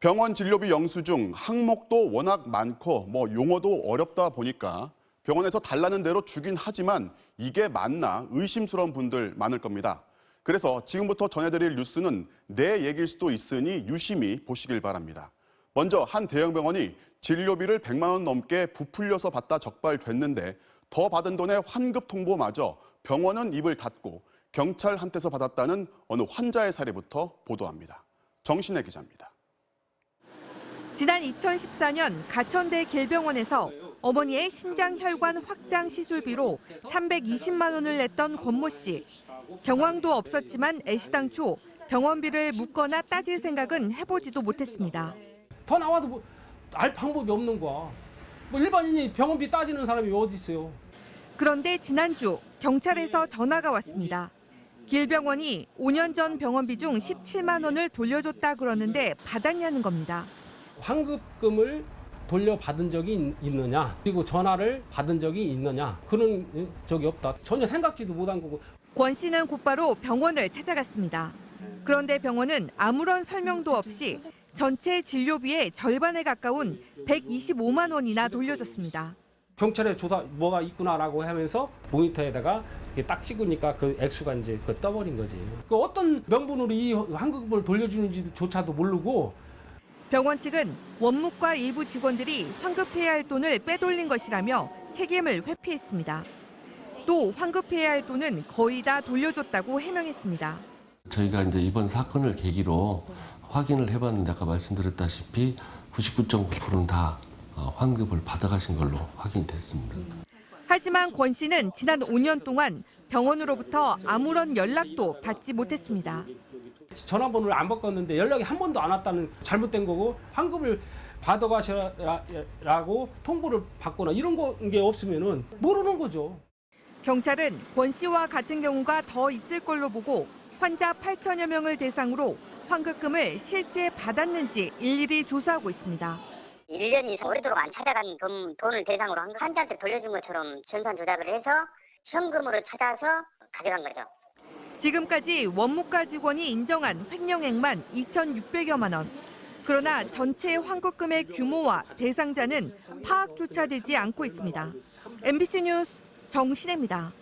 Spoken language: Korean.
병원 진료비 영수증 항목도 워낙 많고 용어도 어렵다 보니까 병원에서 달라는 대로 주긴 하지만 이게 맞나 의심스러운 분들 많을 겁니다. 그래서 지금부터 전해드릴 뉴스는 내 얘기일 수도 있으니 유심히 보시길 바랍니다. 먼저 한 대형병원이 진료비를 100만 원 넘게 부풀려서 받다 적발됐는데 더 받은 돈의 환급 통보마저 병원은 입을 닫고 경찰한테서 받았다는 어느 환자의 사례부터 보도합니다. 정신혜 기자입니다. 지난 2014년 가천대 길병원에서 어머니의 심장혈관 확장 시술비로 320만 원을 냈던 권모 씨. 경황도 없었지만 애시당초 병원비를 묻거나 따질 생각은 해보지도 못했습니다. 더 나와도 알 방법이 없는 거야. 일반인이 병원비 따지는 사람이 어디 있어요. 그런데 지난주 경찰에서 전화가 왔습니다. 길병원이 5년 전 병원비 중 17만 원을 돌려줬다 그러는데 받았냐는 겁니다. 환급금을 돌려받은 적이 있느냐, 그리고 전화를 받은 적이 있느냐, 그런 적이 없다. 전혀 생각지도 못한 거고. 권 씨는 곧바로 병원을 찾아갔습니다. 그런데 병원은 아무런 설명도 없이 전체 진료비의 절반에 가까운 125만 원이나 돌려줬습니다. 경찰에 조사 뭐가 있구나라고 하면서 모니터에다가 딱 찍으니까 그 액수가 이제 떠버린 거지. 그 어떤 명분으로 이 환급금을 돌려주는지조차도 모르고. 병원 측은 원무과 일부 직원들이 환급해야 할 돈을 빼돌린 것이라며 책임을 회피했습니다. 또 환급해야 할 돈은 거의 다 돌려줬다고 해명했습니다. 저희가 이제 이번 사건을 계기로 확인을 해봤는데 아까 말씀드렸다시피 99.9%는 다 환급을 받아가신 걸로 확인됐습니다. 하지만 권 씨는 지난 5년 동안 병원으로부터 아무런 연락도 받지 못했습니다. 전화번호를 안 바꿨는데 연락이 한 번도 안 왔다는 잘못된 거고, 환급을 받아가시라고 통보를 받거나 이런 게 없으면은 모르는 거죠. 경찰은 권 씨와 같은 경우가 더 있을 걸로 보고 환자 8천여 명을 대상으로 환급금을 실제 받았는지 일일이 조사하고 있습니다. 1년 이상 오래도록 안 찾아간 돈을 대상으로 환자한테 돌려준 것처럼 전산 조작을 해서 현금으로 찾아서 가져간 거죠. 지금까지 원무과 직원이 인정한 횡령액만 2,600여만 원. 그러나 전체 환급금의 규모와 대상자는 파악조차 되지 않고 있습니다. MBC 뉴스 정신혜입니다.